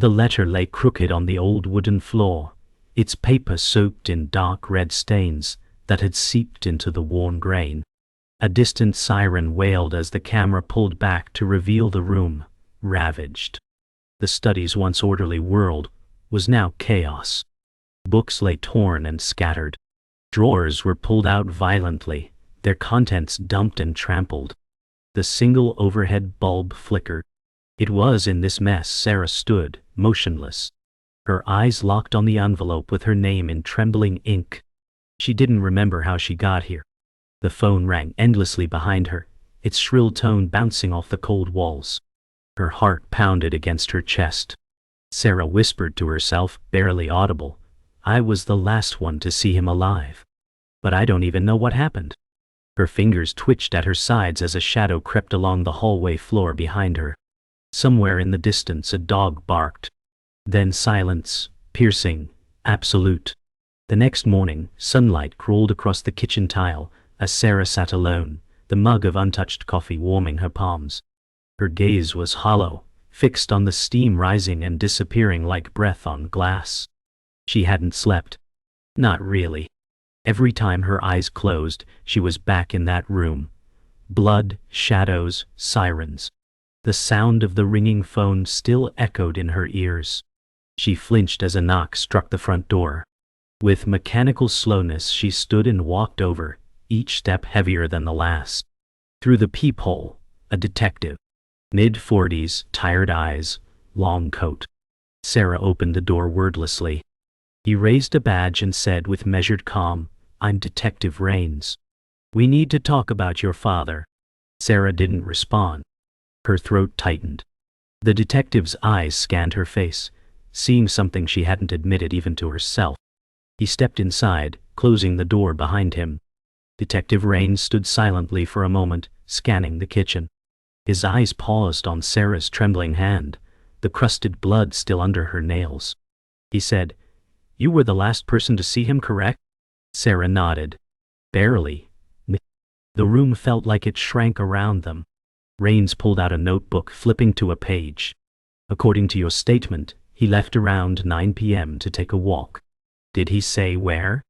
The letter lay crooked on the old wooden floor, its paper soaked in dark red stains that had seeped into the worn grain. A distant siren wailed as the camera pulled back to reveal the room, ravaged. The study's once orderly world was now chaos. Books lay torn and scattered. Drawers were pulled out violently, their contents dumped and trampled. The single overhead bulb flickered. It was in this mess Sarah stood, motionless, her eyes locked on the envelope with her name in trembling ink. She didn't remember how she got here. The phone rang endlessly behind her, its shrill tone bouncing off the cold walls. Her heart pounded against her chest. Sarah whispered to herself, barely audible, "I was the last one to see him alive. But I don't even know what happened." Her fingers twitched at her sides as a shadow crept along the hallway floor behind her. Somewhere in the distance a dog barked. Then silence, piercing, absolute. The next morning, sunlight crawled across the kitchen tile as Sarah sat alone, the mug of untouched coffee warming her palms. Her gaze was hollow, fixed on the steam rising and disappearing like breath on glass. She hadn't slept. Not really. Every time her eyes closed, she was back in that room. Blood, shadows, sirens. The sound of the ringing phone still echoed in her ears. She flinched as a knock struck the front door. With mechanical slowness she stood and walked over, each step heavier than the last. Through the peephole, a detective. Mid-40s, tired eyes, long coat. Sarah opened the door wordlessly. He raised a badge and said with measured calm, "I'm Detective Rains. We need to talk about your father." Sarah didn't respond. Her throat tightened. The detective's eyes scanned her face, seeing something she hadn't admitted even to herself. He stepped inside, closing the door behind him. Detective Rains stood silently for a moment, scanning the kitchen. His eyes paused on Sarah's trembling hand, the crusted blood still under her nails. He said, "You were the last person to see him, correct?" Sarah nodded. "Barely." The room felt like it shrank around them. Rains pulled out a notebook, flipping to a page. "According to your statement, he left around 9 p.m. to take a walk. Did he say where?"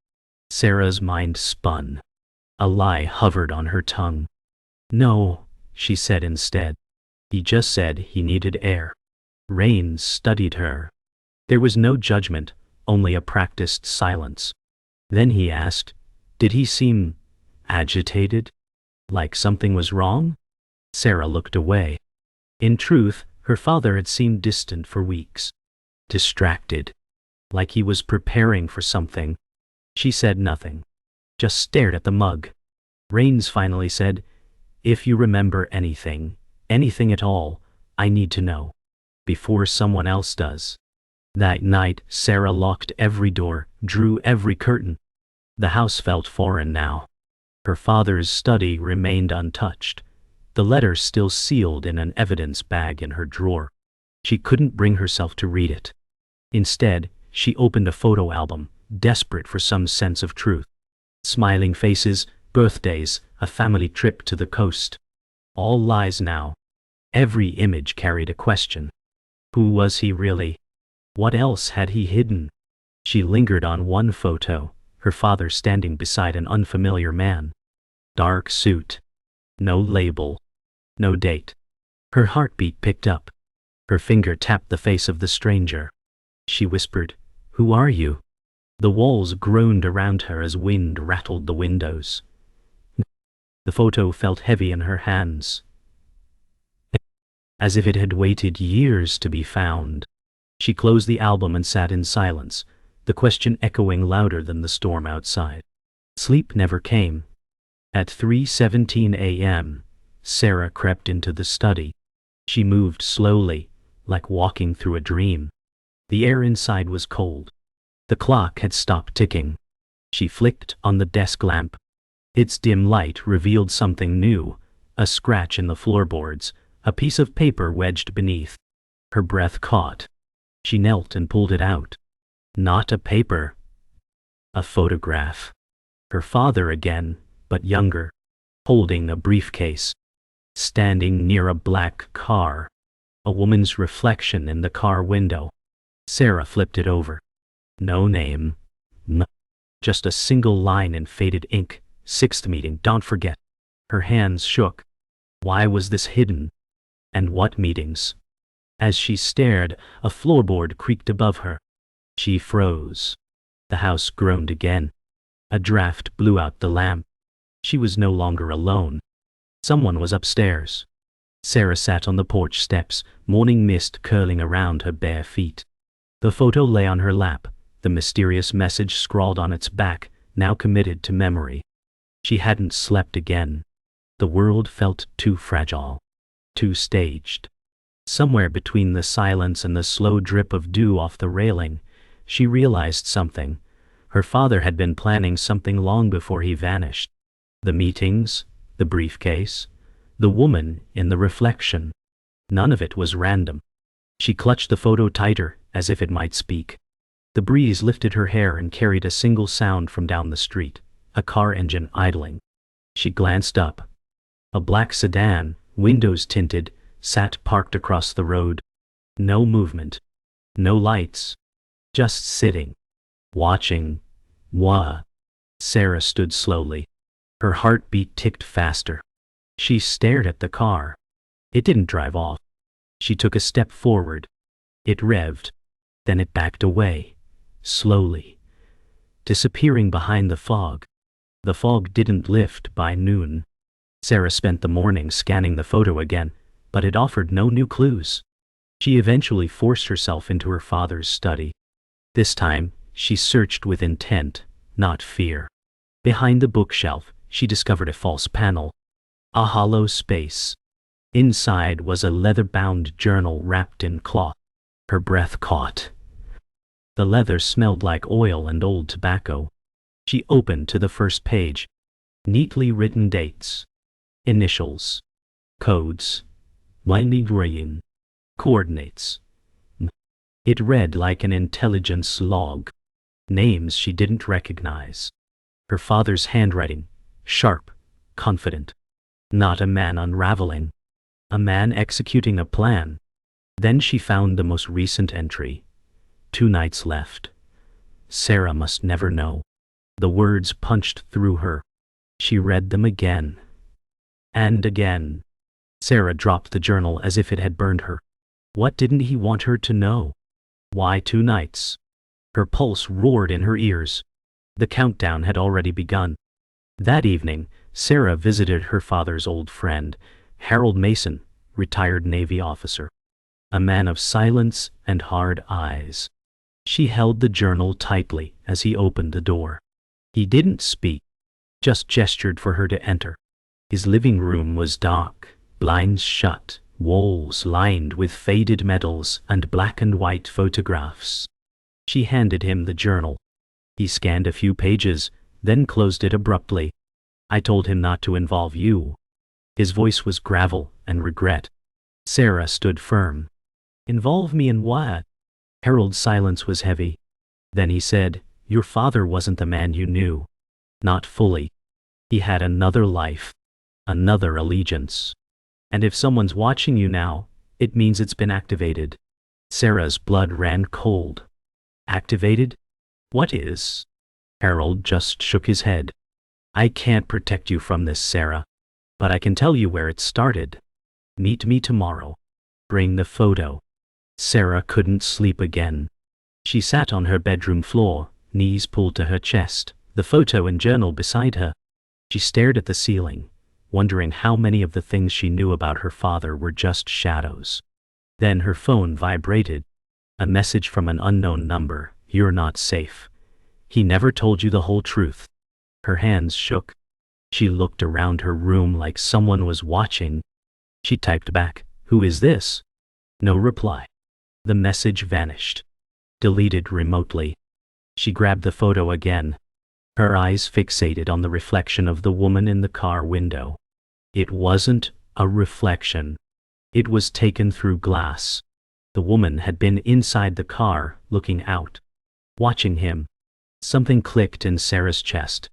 Sarah's mind spun. A lie hovered on her tongue. "No," she said instead. "He just said he needed air." Rains studied her. There was no judgment, only a practiced silence. Then he asked, "Did he seem agitated? Like something was wrong?" Sarah looked away. In truth, her father had seemed distant for weeks. Distracted. Like he was preparing for something. She said nothing. Just stared at the mug. Rains finally said, "If you remember anything, anything at all, I need to know. Before someone else does." That night, Sarah locked every door, drew every curtain. The house felt foreign now. Her father's study remained untouched, the letter still sealed in an evidence bag in her drawer. She couldn't bring herself to read it. Instead, she opened a photo album, desperate for some sense of truth. Smiling faces, birthdays, a family trip to the coast. All lies now. Every image carried a question. Who was he really? What else had he hidden? She lingered on one photo, her father standing beside an unfamiliar man. Dark suit. No label. No date. Her heartbeat picked up. Her finger tapped the face of the stranger. She whispered, "Who are you?" The walls groaned around her as wind rattled the windows. The photo felt heavy in her hands, as if it had waited years to be found. She closed the album and sat in silence, the question echoing louder than the storm outside. Sleep never came. At 3:17 a.m., Sarah crept into the study. She moved slowly, like walking through a dream. The air inside was cold. The clock had stopped ticking. She flicked on the desk lamp. Its dim light revealed something new, a scratch in the floorboards, a piece of paper wedged beneath. Her breath caught. She knelt and pulled it out. Not a paper. A photograph. Her father again, but younger, holding a briefcase. Standing near a black car. A woman's reflection in the car window. Sarah flipped it over. No name. Just a single line in faded ink. Sixth meeting, don't forget. Her hands shook. Why was this hidden? And what meetings? As she stared, a floorboard creaked above her. She froze. The house groaned again. A draft blew out the lamp. She was no longer alone. Someone was upstairs. Sarah sat on the porch steps, morning mist curling around her bare feet. The photo lay on her lap, the mysterious message scrawled on its back, now committed to memory. She hadn't slept again. The world felt too fragile, too staged. Somewhere between the silence and the slow drip of dew off the railing, she realized something. Her father had been planning something long before he vanished. The meetings, the briefcase, the woman in the reflection. None of it was random. She clutched the photo tighter, as if it might speak. The breeze lifted her hair and carried a single sound from down the street, a car engine idling. She glanced up. A black sedan, windows tinted, sat parked across the road. No movement. No lights. Just sitting. Watching. What? Sarah stood slowly. Her heartbeat ticked faster. She stared at the car. It didn't drive off. She took a step forward. It revved. Then it backed away. Slowly. Disappearing behind the fog. The fog didn't lift by noon. Sarah spent the morning scanning the photo again, but it offered no new clues. She eventually forced herself into her father's study. This time, she searched with intent, not fear. Behind the bookshelf, she discovered a false panel. A hollow space. Inside was a leather-bound journal wrapped in cloth. Her breath caught. The leather smelled like oil and old tobacco. She opened to the first page. Neatly written dates. Initials. Codes. Winding coordinates. It read like an intelligence log. Names she didn't recognize. Her father's handwriting. Sharp. Confident. Not a man unraveling. A man executing a plan. Then she found the most recent entry. 2 nights left. Sarah must never know. The words punched through her. She read them again. And again. Sarah dropped the journal as if it had burned her. What didn't he want her to know? Why 2 nights? Her pulse roared in her ears. The countdown had already begun. That evening, Sarah visited her father's old friend, Harold Mason, retired Navy officer. A man of silence and hard eyes. She held the journal tightly as he opened the door. He didn't speak, just gestured for her to enter. His living room was dark, blinds shut, walls lined with faded medals and black and white photographs. She handed him the journal. He scanned a few pages, then closed it abruptly. I told him not to involve you. His voice was gravel and regret. Sarah stood firm. Involve me in what? Harold's silence was heavy. Then he said, your father wasn't the man you knew. Not fully. He had another life. Another allegiance. And if someone's watching you now, it means it's been activated. Sarah's blood ran cold. Activated? What is? Harold just shook his head. I can't protect you from this, Sarah. But I can tell you where it started. Meet me tomorrow. Bring the photo. Sarah couldn't sleep again. She sat on her bedroom floor, knees pulled to her chest, the photo and journal beside her. She stared at the ceiling, wondering how many of the things she knew about her father were just shadows. Then her phone vibrated. A message from an unknown number. You're not safe. He never told you the whole truth. Her hands shook. She looked around her room like someone was watching. She typed back, who is this? No reply. The message vanished. Deleted remotely. She grabbed the photo again. Her eyes fixated on the reflection of the woman in the car window. It wasn't a reflection. It was taken through glass. The woman had been inside the car, looking out. Watching him. Something clicked in Sarah's chest.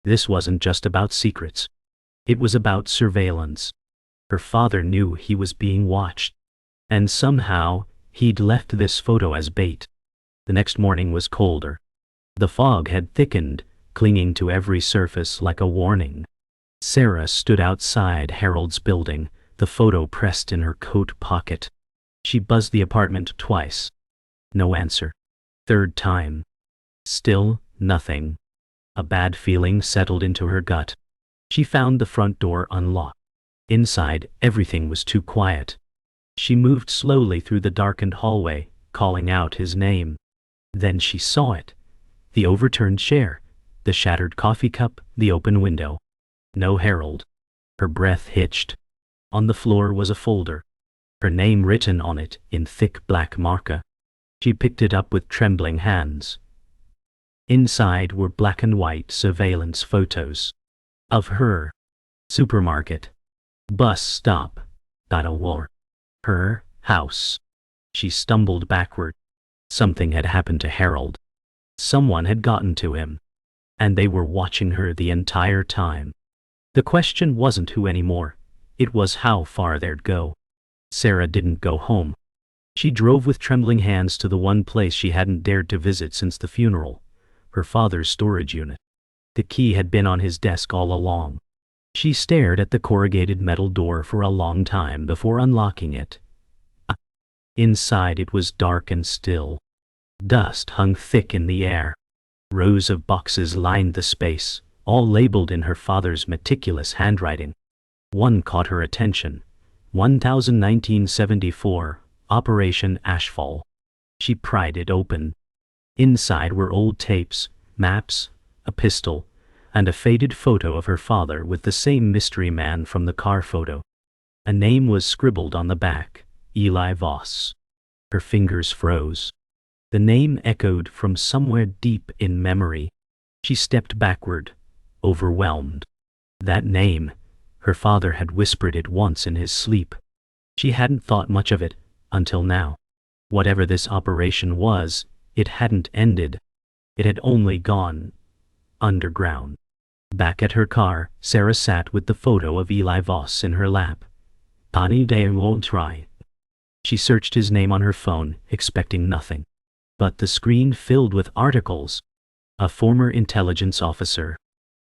This wasn't just about secrets. It was about surveillance. Her father knew he was being watched. And somehow, he'd left this photo as bait. The next morning was colder. The fog had thickened, clinging to every surface like a warning. Sarah stood outside Harold's building, the photo pressed in her coat pocket. She buzzed the apartment twice. No answer. Third time. Still nothing. A bad feeling settled into her gut. She found the front door unlocked. Inside, everything was too quiet. She moved slowly through the darkened hallway, calling out his name. Then she saw it. The overturned chair, the shattered coffee cup, the open window. No Harold. Her breath hitched. On the floor was a folder. Her name written on it in thick black marker. She picked it up with trembling hands. Inside were black and white surveillance photos. Of her. Supermarket. Bus stop. Got a war. Her house. She stumbled backward. Something had happened to Harold. Someone had gotten to him. And they were watching her the entire time. The question wasn't who anymore. It was how far they'd go. Sarah didn't go home. She drove with trembling hands to the one place she hadn't dared to visit since the funeral, her father's storage unit. The key had been on his desk all along. She stared at the corrugated metal door for a long time before unlocking it. Inside it was dark and still. Dust hung thick in the air. Rows of boxes lined the space, all labeled in her father's meticulous handwriting. One caught her attention. 1974, Operation Ashfall. She pried it open. Inside were old tapes, maps, a pistol, and a faded photo of her father with the same mystery man from the car photo. A name was scribbled on the back, Eli Voss. Her fingers froze. The name echoed from somewhere deep in memory. She stepped backward, overwhelmed. That name, her father had whispered it once in his sleep. She hadn't thought much of it, until now. Whatever this operation was, it hadn't ended. It had only gone underground. Back at her car, Sarah sat with the photo of Eli Voss in her lap. Pani de won't try. She searched his name on her phone, expecting nothing. But the screen filled with articles. A former intelligence officer.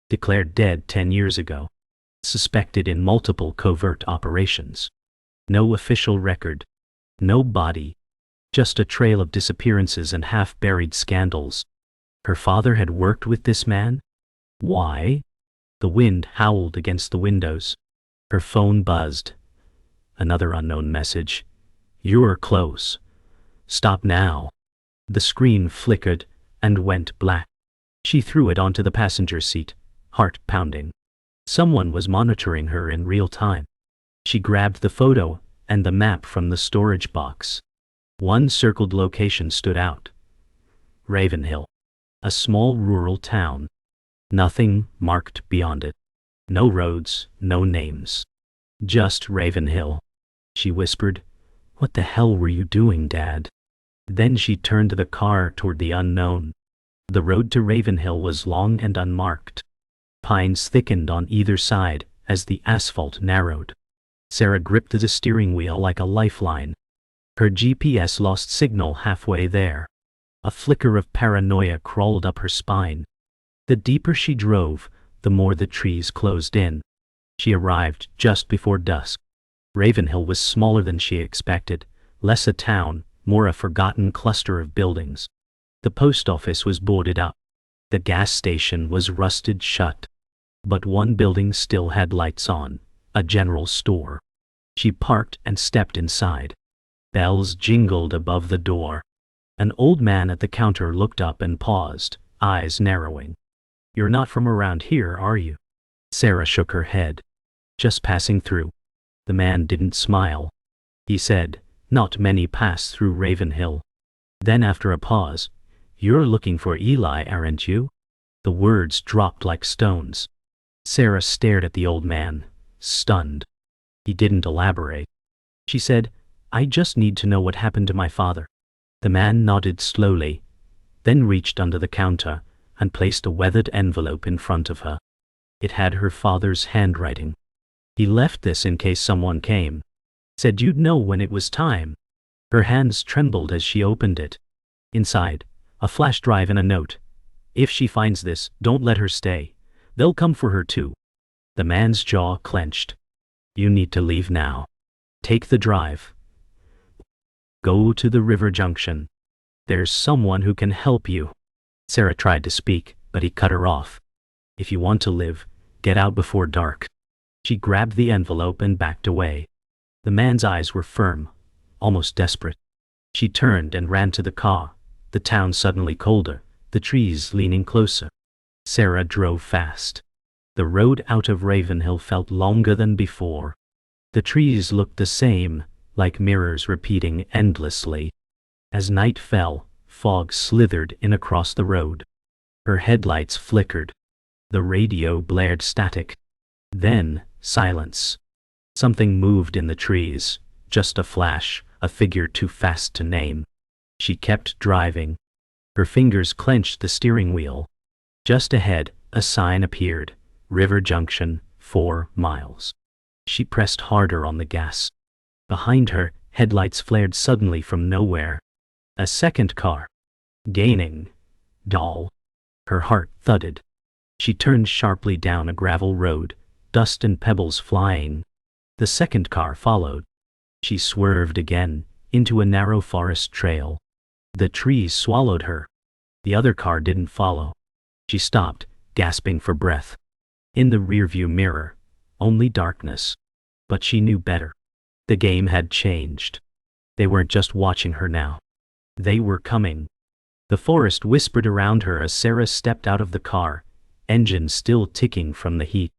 Declared dead 10 years ago. Suspected in multiple covert operations. No official record. No body. Just a trail of disappearances and half-buried scandals. Her father had worked with this man? Why? The wind howled against the windows. Her phone buzzed. Another unknown message. You're close. Stop now. The screen flickered and went black. She threw it onto the passenger seat, heart pounding. Someone was monitoring her in real time. She grabbed the photo and the map from the storage box. One circled location stood out. Ravenhill. A small rural town. Nothing marked beyond it. No roads, no names. Just Ravenhill. She whispered, "What the hell were you doing, Dad?" Then she turned the car toward the unknown. The road to Ravenhill was long and unmarked. Pines thickened on either side as the asphalt narrowed. Sarah gripped the steering wheel like a lifeline. Her GPS lost signal halfway there. A flicker of paranoia crawled up her spine. The deeper she drove, the more the trees closed in. She arrived just before dusk. Ravenhill was smaller than she expected, less a town, more a forgotten cluster of buildings. The post office was boarded up. The gas station was rusted shut. But one building still had lights on, a general store. She parked and stepped inside. Bells jingled above the door. An old man at the counter looked up and paused, eyes narrowing. "You're not from around here, are you?" Sarah shook her head. "Just passing through." The man didn't smile. He said, "Not many pass through Ravenhill." Then after a pause, "You're looking for Eli, aren't you?" The words dropped like stones. Sarah stared at the old man, stunned. He didn't elaborate. She said, "I just need to know what happened to my father." The man nodded slowly, then reached under the counter and placed a weathered envelope in front of her. It had her father's handwriting. "He left this in case someone came. Said you'd know when it was time." Her hands trembled as she opened it. Inside, A flash drive and a note. If she finds this, don't let her stay. They'll come for her too. The man's jaw clenched. You need to leave now. Take the drive. Go to the river junction. There's someone who can help you. Sarah tried to speak, but he cut her off. If you want to live, get out before dark. She grabbed the envelope and backed away. The man's eyes were firm, almost desperate. She turned and ran to the car, the town suddenly colder, the trees leaning closer. Sarah drove fast. The road out of Ravenhill felt longer than before. The trees looked the same, like mirrors repeating endlessly. As night fell, fog slithered in across the road. Her headlights flickered. The radio blared static. Then, silence. Something moved in the trees, just a flash, a figure too fast to name. She kept driving. Her fingers clenched the steering wheel. Just ahead, a sign appeared. River Junction, 4 miles. She pressed harder on the gas. Behind her, headlights flared suddenly from nowhere. A second car. Gaining. Dull. Her heart thudded. She turned sharply down a gravel road, dust and pebbles flying. The second car followed. She swerved again, into a narrow forest trail. The trees swallowed her. The other car didn't follow. She stopped, gasping for breath. In the rearview mirror, only darkness. But she knew better. The game had changed. They weren't just watching her now. They were coming. The forest whispered around her as Sarah stepped out of the car, engine still ticking from the heat.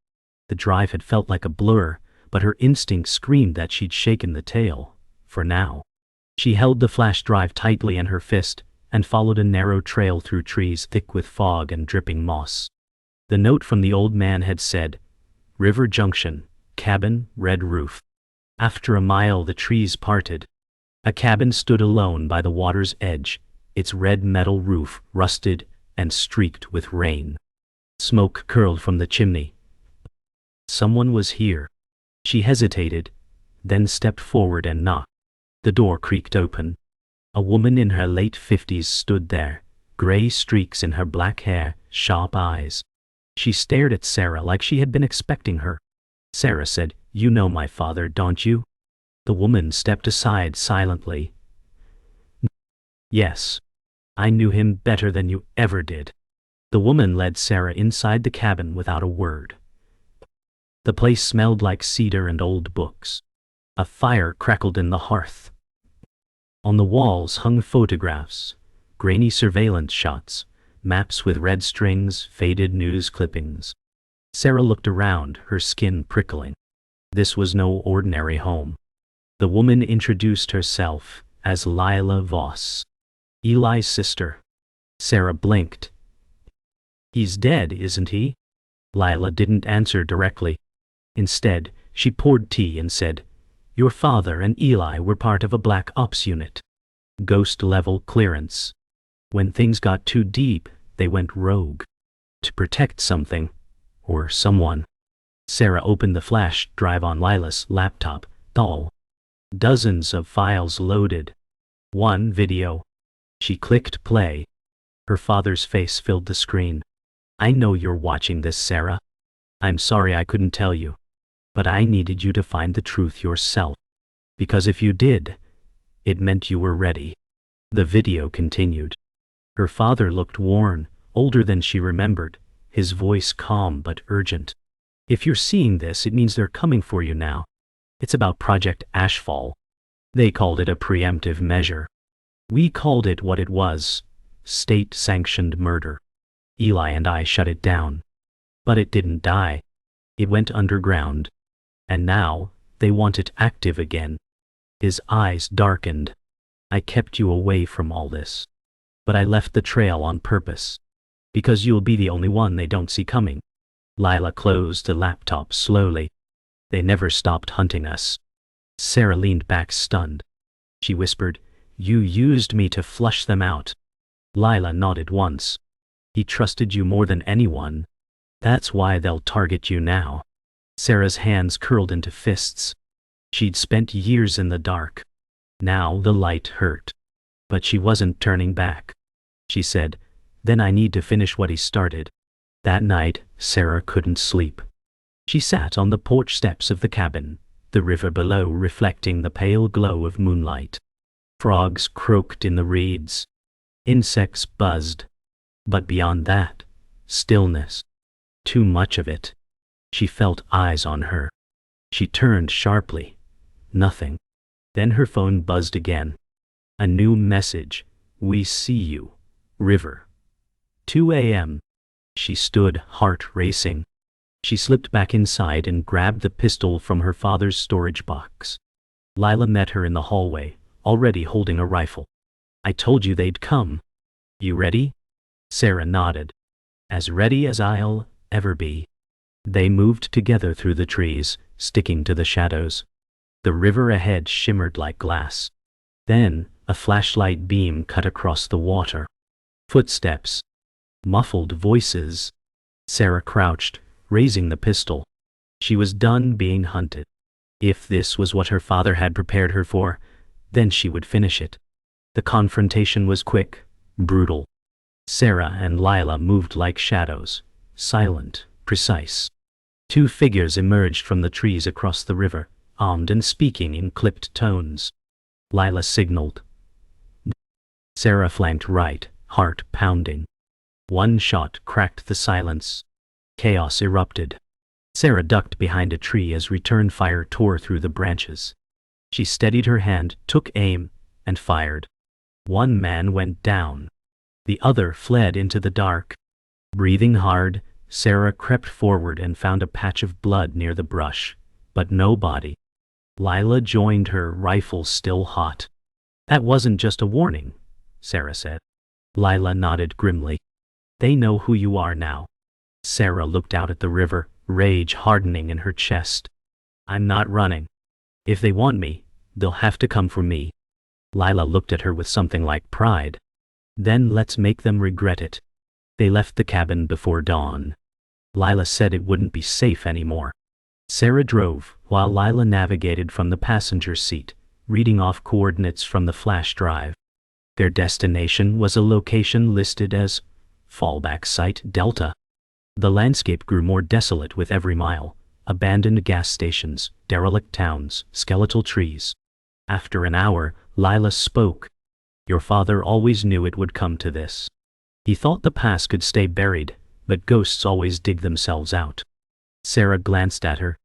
The drive had felt like a blur, but her instinct screamed that she'd shaken the tail, for now. She held the flash drive tightly in her fist and followed a narrow trail through trees thick with fog and dripping moss. The note from the old man had said, River Junction, cabin, red roof. After a mile the trees parted. A cabin stood alone by the water's edge, its red metal roof rusted and streaked with rain. Smoke curled from the chimney. Someone was here. She hesitated, then stepped forward and knocked. The door creaked open. A woman in her late 50s stood there, gray streaks in her black hair, sharp eyes. She stared at Sarah like she had been expecting her. Sarah said, You know my father, don't you? The woman stepped aside silently. Yes. I knew him better than you ever did. The woman led Sarah inside the cabin without a word. The place smelled like cedar and old books. A fire crackled in the hearth. On the walls hung photographs, grainy surveillance shots, maps with red strings, faded news clippings. Sarah looked around, her skin prickling. This was no ordinary home. The woman introduced herself as Lila Voss, Eli's sister. Sarah blinked. He's dead, isn't he? Lila didn't answer directly. Instead, she poured tea and said, Your father and Eli were part of a black ops unit. Ghost-level clearance. When things got too deep, they went rogue. To protect something. Or someone. Sarah opened the flash drive on Lila's laptop. Dull. Dozens of files loaded. One video. She clicked play. Her father's face filled the screen. I know you're watching this, Sarah. I'm sorry I couldn't tell you. But I needed you to find the truth yourself. Because if you did, it meant you were ready. The video continued. Her father looked worn, older than she remembered, his voice calm but urgent. If you're seeing this, it means they're coming for you now. It's about Project Ashfall. They called it a preemptive measure. We called it what it was, state-sanctioned murder. Eli and I shut it down. But it didn't die. It went underground. And now, they want it active again. His eyes darkened. I kept you away from all this. But I left the trail on purpose. Because you'll be the only one they don't see coming. Lila closed the laptop slowly. They never stopped hunting us. Sarah leaned back stunned. She whispered, You used me to flush them out. Lila nodded once. He trusted you more than anyone. That's why they'll target you now. Sarah's hands curled into fists. She'd spent years in the dark. Now the light hurt. But she wasn't turning back. she said. Then I need to finish what he started. That night, Sarah couldn't sleep. She sat on the porch steps of the cabin, the river below reflecting the pale glow of moonlight. Frogs croaked in the reeds. Insects buzzed. But beyond that, stillness. Too much of it. She felt eyes on her. She turned sharply. Nothing. Then her phone buzzed again. A new message. We see you. River. 2 a.m. She stood, heart racing. She slipped back inside and grabbed the pistol from her father's storage box. Lila met her in the hallway, already holding a rifle. I told you they'd come. You ready? Sarah nodded. As ready as I'll ever be. They moved together through the trees, sticking to the shadows. The river ahead shimmered like glass. Then, a flashlight beam cut across the water. Footsteps. Muffled voices. Sarah crouched, raising the pistol. She was done being hunted. If this was what her father had prepared her for, then she would finish it. The confrontation was quick, brutal. Sarah and Lila moved like shadows, silent, precise. Two figures emerged from the trees across the river, armed and speaking in clipped tones. Lila signaled. Sarah flanked right, heart pounding. One shot cracked the silence. Chaos erupted. Sarah ducked behind a tree as return fire tore through the branches. She steadied her hand, took aim, and fired. One man went down. The other fled into the dark. Breathing hard, Sarah crept forward and found a patch of blood near the brush, but no body. Lila joined her, rifle still hot. That wasn't just a warning, Sarah said. Lila nodded grimly. They know who you are now. Sarah looked out at the river, rage hardening in her chest. I'm not running. If they want me, they'll have to come for me. Lila looked at her with something like pride. Then let's make them regret it. They left the cabin before dawn. Lila said it wouldn't be safe anymore. Sarah drove, while Lila navigated from the passenger seat, reading off coordinates from the flash drive. Their destination was a location listed as Fallback Site Delta. The landscape grew more desolate with every mile. Abandoned gas stations, derelict towns, skeletal trees. After an hour, Lila spoke. Your father always knew it would come to this. He thought the past could stay buried, but ghosts always dig themselves out. Sarah glanced at her.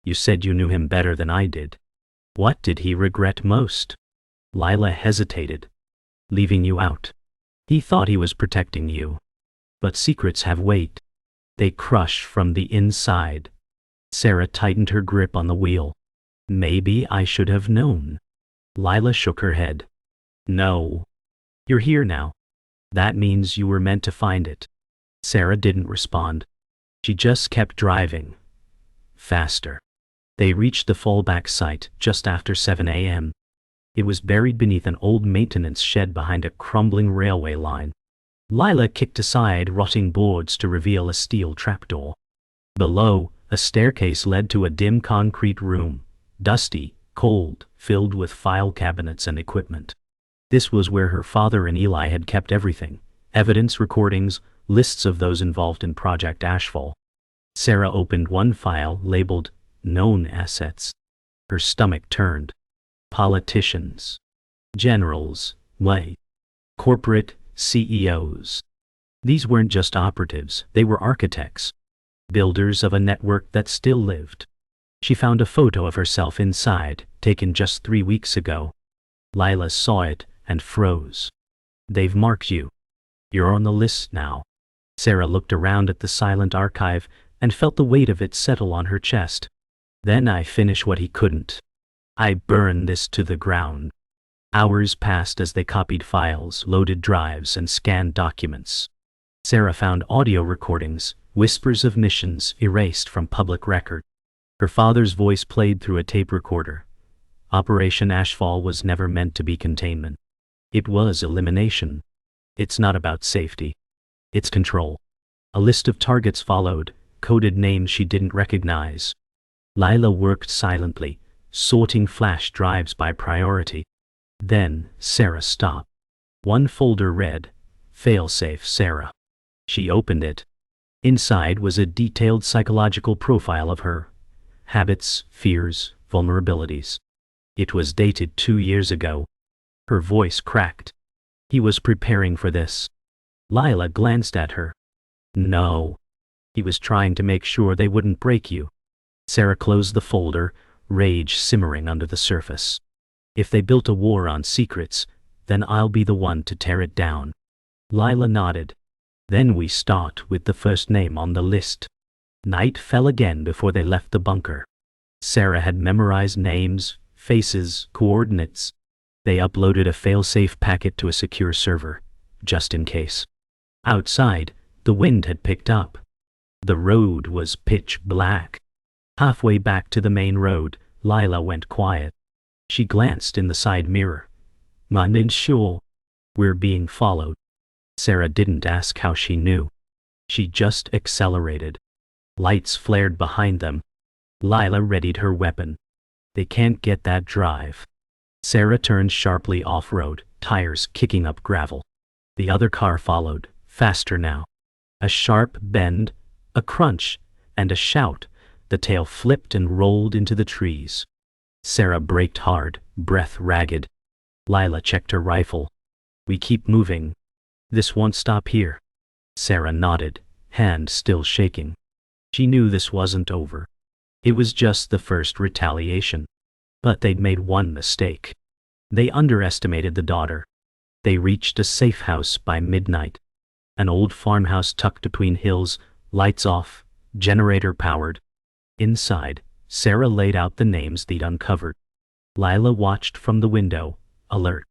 You said you knew him better than I did. What did he regret most? Lila hesitated. Leaving you out. He thought he was protecting you. But secrets have weight. They crush from the inside. Sarah tightened her grip on the wheel. Maybe I should have known. Lila shook her head. No. You're here now. That means you were meant to find it. Sarah didn't respond. She just kept driving. Faster. They reached the fallback site just after 7 a.m. It was buried beneath an old maintenance shed behind a crumbling railway line. Lila kicked aside rotting boards to reveal a steel trapdoor. Below, a staircase led to a dim concrete room, dusty, cold, filled with file cabinets and equipment. This was where her father and Eli had kept everything: evidence, recordings, lists of those involved in Project Ashfall. Sarah opened one file labeled Known Assets. Her stomach turned. Politicians. Generals. Corporate CEOs. These weren't just operatives, they were architects. Builders of a network that still lived. She found a photo of herself inside, taken just 3 weeks ago. Lila saw it and froze. They've marked you. You're on the list now. Sarah looked around at the silent archive and felt the weight of it settle on her chest. Then I finish what he couldn't. I burn this to the ground. Hours passed as they copied files, loaded drives, and scanned documents. Sarah found audio recordings, whispers of missions erased from public record. Her father's voice played through a tape recorder. Operation Ashfall was never meant to be containment. It was elimination. It's not about safety. It's control. A list of targets followed, coded names she didn't recognize. Lila worked silently, sorting flash drives by priority. Then, Sarah stopped. One folder read, Failsafe Sarah. She opened it. Inside was a detailed psychological profile of her. Habits, fears, vulnerabilities. It was dated 2 years ago. Her voice cracked. He was preparing for this. Lila glanced at her. No. He was trying to make sure they wouldn't break you. Sarah closed the folder, rage simmering under the surface. If they built a war on secrets, then I'll be the one to tear it down. Lila nodded. Then we start with the first name on the list. Night fell again before they left the bunker. Sarah had memorized names, faces, coordinates. They uploaded a failsafe packet to a secure server, just in case. Outside, the wind had picked up. The road was pitch black. Halfway back to the main road, Lila went quiet. She glanced in the side mirror. "I'm sure we're being followed." Sarah didn't ask how she knew. She just accelerated. Lights flared behind them. Lila readied her weapon. They can't get that drive. Sarah turned sharply off-road, tires kicking up gravel. The other car followed, faster now. A sharp bend, a crunch, and a shout. The tail flipped and rolled into the trees. Sarah braked hard, breath ragged. Lila checked her rifle. "We keep moving. This won't stop here." Sarah nodded, hand still shaking. She knew this wasn't over. It was just the first retaliation. But they'd made one mistake. They underestimated the daughter. They reached a safe house by midnight. An old farmhouse tucked between hills, lights off, generator powered. Inside, Sarah laid out the names they'd uncovered. Lila watched from the window, alert.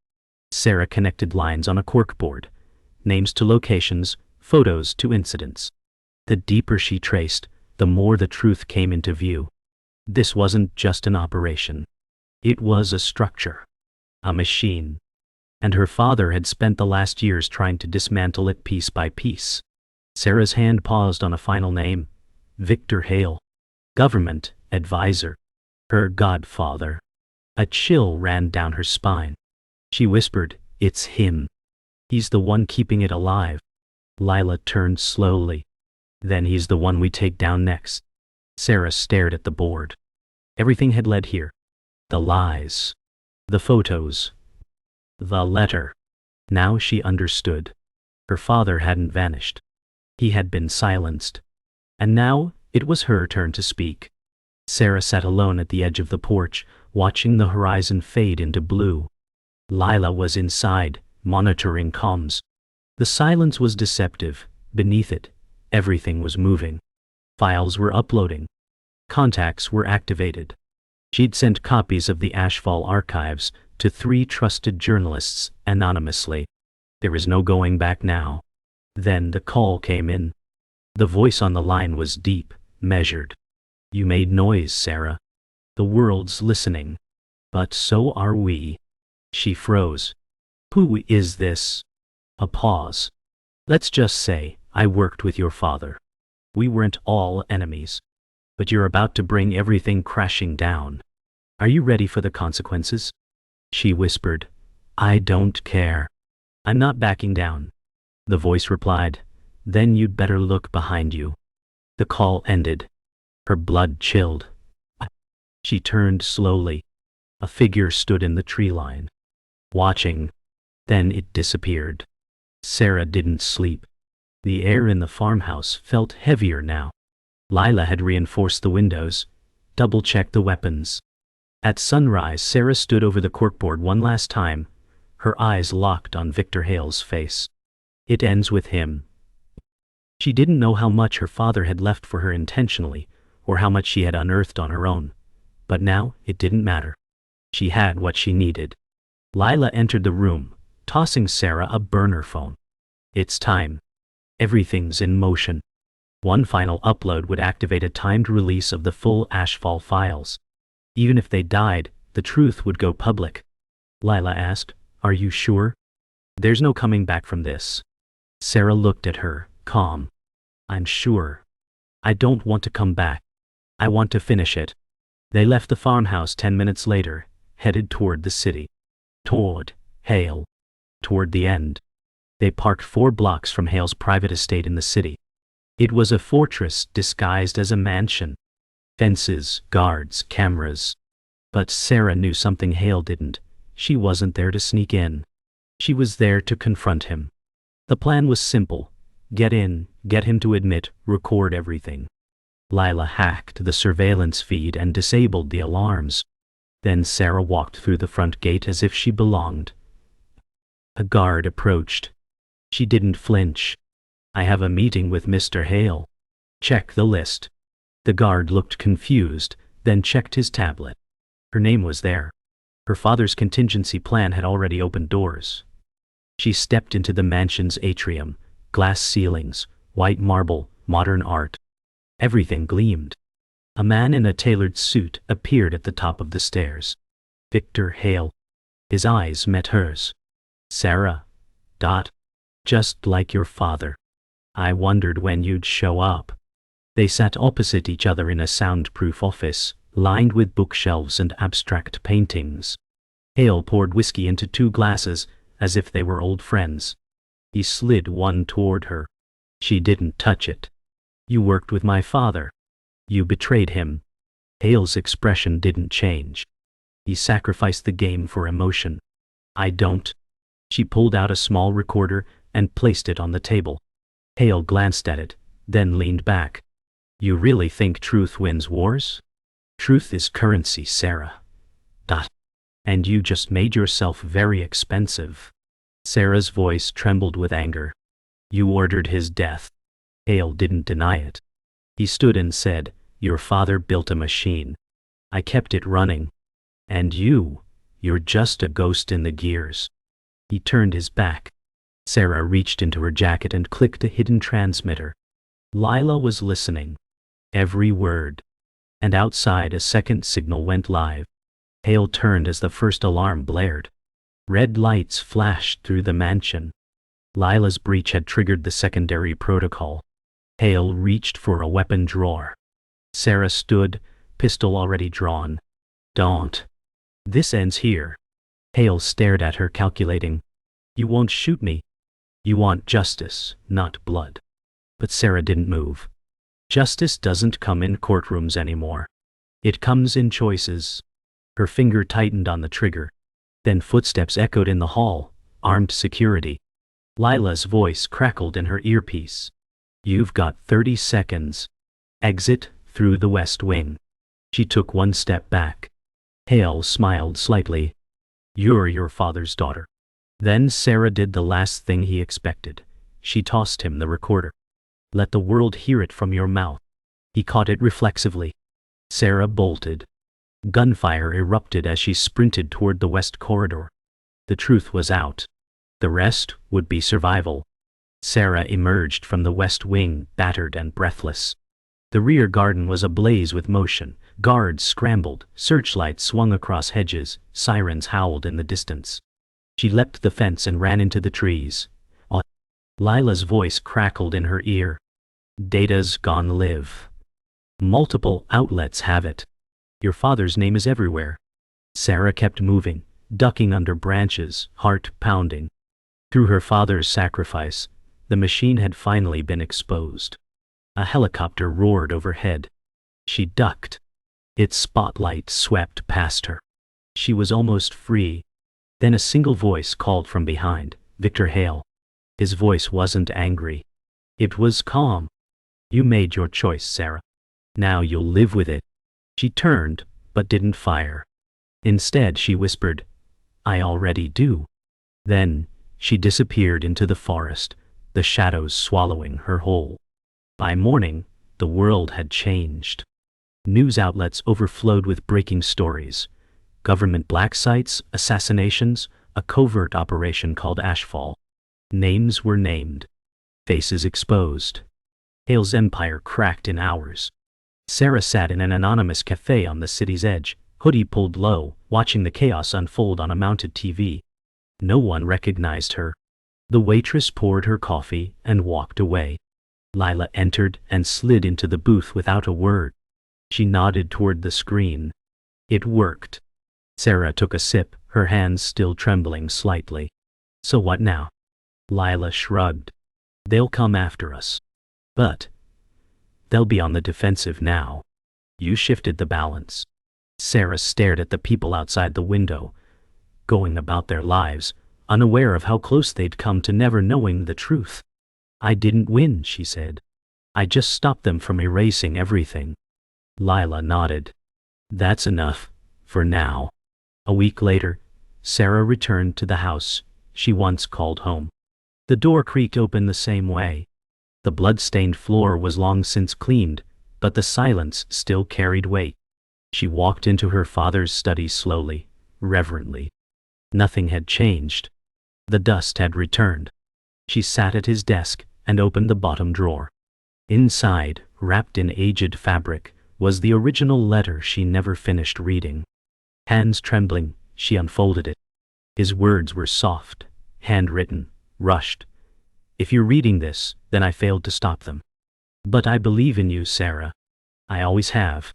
Sarah connected lines on a corkboard. Names to locations, photos to incidents. The deeper she traced, the more the truth came into view. This wasn't just an operation. It was a structure. A machine. And her father had spent the last years trying to dismantle it piece by piece. Sarah's hand paused on a final name. Victor Hale. Government advisor. Her godfather. A chill ran down her spine. She whispered, "It's him. He's the one keeping it alive." Lila turned slowly. "Then he's the one we take down next." Sarah stared at the board. Everything had led here. The lies. The photos. The letter. Now she understood. Her father hadn't vanished. He had been silenced. And now it was her turn to speak. Sarah sat alone at the edge of the porch, watching the horizon fade into blue. Lila was inside, monitoring comms. The silence was deceptive. Beneath it, everything was moving. Files were uploading. Contacts were activated. She'd sent copies of the Ashfall archives to 3 trusted journalists anonymously. There was no going back now. Then the call came in. The voice on the line was deep, measured. "You made noise, Sarah. The world's listening. But so are we." She froze. "Who is this?" A pause. "Let's just say I worked with your father. We weren't all enemies. But you're about to bring everything crashing down. Are you ready for the consequences?" She whispered, "I don't care. I'm not backing down." The voice replied, "Then you'd better look behind you." The call ended. Her blood chilled. She turned slowly. A figure stood in the tree line, watching. Then it disappeared. Sarah didn't sleep. The air in the farmhouse felt heavier now. Lila had reinforced the windows, double-checked the weapons. At sunrise, Sarah stood over the corkboard one last time, her eyes locked on Victor Hale's face. "It ends with him." She didn't know how much her father had left for her intentionally, or how much she had unearthed on her own. But now, it didn't matter. She had what she needed. Lila entered the room, tossing Sarah a burner phone. "It's time. Everything's in motion." One final upload would activate a timed release of the full Ashfall files. Even if they died, the truth would go public. Lila asked, "Are you sure?" "There's no coming back from this." Sarah looked at her, calm. "I'm sure. I don't want to come back. I want to finish it." They left the farmhouse 10 minutes later, headed toward the city. Toward Hale. Toward the end. They parked 4 blocks from Hale's private estate in the city. It was a fortress disguised as a mansion. Fences, guards, cameras. But Sarah knew something Hale didn't. She wasn't there to sneak in. She was there to confront him. The plan was simple. Get in, get him to admit, record everything. Lila hacked the surveillance feed and disabled the alarms. Then Sarah walked through the front gate as if she belonged. A guard approached. She didn't flinch. I have a meeting with Mr. Hale. Check the list. The guard looked confused, then checked his tablet. Her name was there. Her father's contingency plan had already opened doors. She stepped into the mansion's atrium. Glass ceilings, white marble, modern art. Everything gleamed. A man in a tailored suit appeared at the top of the stairs. Victor Hale. His eyes met hers. Sarah. Just like your father. I wondered when you'd show up. They sat opposite each other in a soundproof office, lined with bookshelves and abstract paintings. Hale poured whiskey into 2 glasses, as if they were old friends. He slid one toward her. She didn't touch it. You worked with my father. You betrayed him. Hale's expression didn't change. He sacrificed the game for emotion. I don't. She pulled out a small recorder and placed it on the table. Hale glanced at it, then leaned back. You really think truth wins wars? Truth is currency, Sarah. And you just made yourself very expensive. Sarah's voice trembled with anger. You ordered his death. Hale didn't deny it. He stood and said, your father built a machine. I kept it running. And you're just a ghost in the gears. He turned his back. Sarah reached into her jacket and clicked a hidden transmitter. Lila was listening. Every word. And outside a second signal went live. Hale turned as the first alarm blared. Red lights flashed through the mansion. Lila's breach had triggered the secondary protocol. Hale reached for a weapon drawer. Sarah stood, pistol already drawn. Don't. This ends here. Hale stared at her, calculating. You won't shoot me. You want justice, not blood. But Sarah didn't move. Justice doesn't come in courtrooms anymore. It comes in choices. Her finger tightened on the trigger. Then footsteps echoed in the hall, armed security. Lila's voice crackled in her earpiece. You've got 30 seconds. Exit through the west wing. She took one step back. Hale smiled slightly. You're your father's daughter. Then Sarah did the last thing he expected. She tossed him the recorder. Let the world hear it from your mouth. He caught it reflexively. Sarah bolted. Gunfire erupted as she sprinted toward the west corridor. The truth was out. The rest would be survival. Sarah emerged from the west wing, battered and breathless. The rear garden was ablaze with motion. Guards scrambled, searchlights swung across hedges, sirens howled in the distance. She leapt the fence and ran into the trees. Lila's voice crackled in her ear. Data's gone live. Multiple outlets have it. Your father's name is everywhere. Sarah kept moving, ducking under branches, heart pounding. Through her father's sacrifice, the machine had finally been exposed. A helicopter roared overhead. She ducked. Its spotlight swept past her. She was almost free. Then a single voice called from behind, Victor Hale. His voice wasn't angry. It was calm. You made your choice, Sarah. Now you'll live with it. She turned, but didn't fire. Instead, she whispered, I already do. Then, she disappeared into the forest, the shadows swallowing her whole. By morning, the world had changed. News outlets overflowed with breaking stories. Government black sites, assassinations, a covert operation called Ashfall. Names were named. Faces exposed. Hale's empire cracked in hours. Sarah sat in an anonymous cafe on the city's edge, hoodie pulled low, watching the chaos unfold on a mounted TV. No one recognized her. The waitress poured her coffee and walked away. Lila entered and slid into the booth without a word. She nodded toward the screen. It worked. Sarah took a sip, her hands still trembling slightly. So what now? Lila shrugged. They'll come after us. But they'll be on the defensive now. You shifted the balance. Sarah stared at the people outside the window, going about their lives, unaware of how close they'd come to never knowing the truth. I didn't win, she said. I just stopped them from erasing everything. Lila nodded. That's enough, for now. A week later, Sarah returned to the house she once called home. The door creaked open the same way. The blood-stained floor was long since cleaned, but the silence still carried weight. She walked into her father's study slowly, reverently. Nothing had changed. The dust had returned. She sat at his desk and opened the bottom drawer. Inside, wrapped in aged fabric, was the original letter she never finished reading. Hands trembling, she unfolded it. His words were soft, handwritten, rushed. If you're reading this, then I failed to stop them. But I believe in you, Sarah. I always have.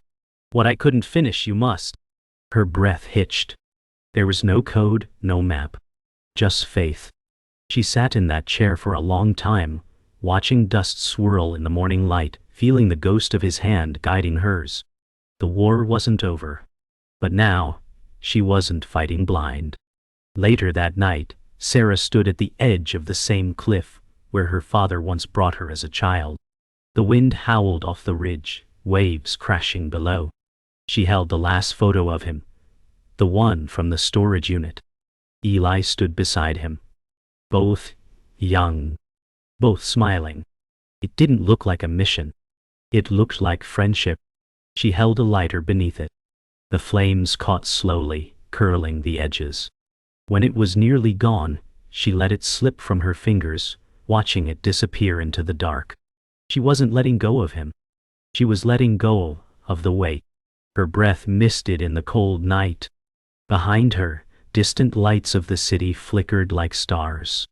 What I couldn't finish, you must. Her breath hitched. There was no code, no map. Just faith. She sat in that chair for a long time, watching dust swirl in the morning light, feeling the ghost of his hand guiding hers. The war wasn't over. But now, she wasn't fighting blind. Later that night, Sarah stood at the edge of the same cliff where her father once brought her as a child. The wind howled off the ridge, waves crashing below. She held the last photo of him, the one from the storage unit. Eli stood beside him. Both young, both smiling. It didn't look like a mission. It looked like friendship. She held a lighter beneath it. The flames caught slowly, curling the edges. When it was nearly gone, she let it slip from her fingers, watching it disappear into the dark. She wasn't letting go of him. She was letting go of the weight. Her breath misted in the cold night. Behind her, distant lights of the city flickered like stars.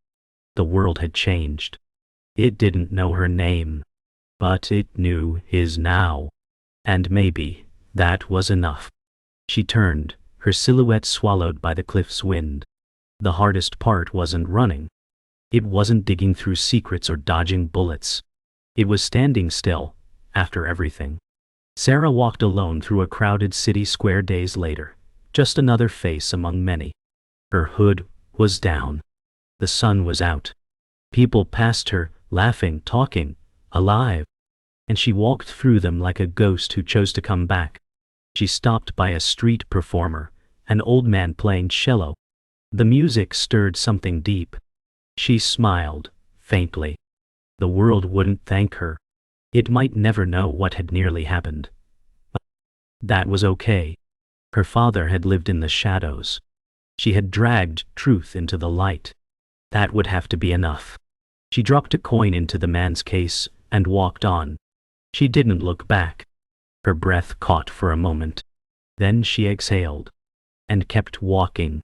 The world had changed. It didn't know her name, but it knew his now. And maybe that was enough. She turned, her silhouette swallowed by the cliff's wind. The hardest part wasn't running. It wasn't digging through secrets or dodging bullets. It was standing still, after everything. Sarah walked alone through a crowded city square days later, just another face among many. Her hood was down. The sun was out. People passed her, laughing, talking, alive. And she walked through them like a ghost who chose to come back. She stopped by a street performer, an old man playing cello. The music stirred something deep. She smiled, faintly. The world wouldn't thank her. It might never know what had nearly happened. But that was okay. Her father had lived in the shadows. She had dragged truth into the light. That would have to be enough. She dropped a coin into the man's case and walked on. She didn't look back. Her breath caught for a moment. Then she exhaled and kept walking.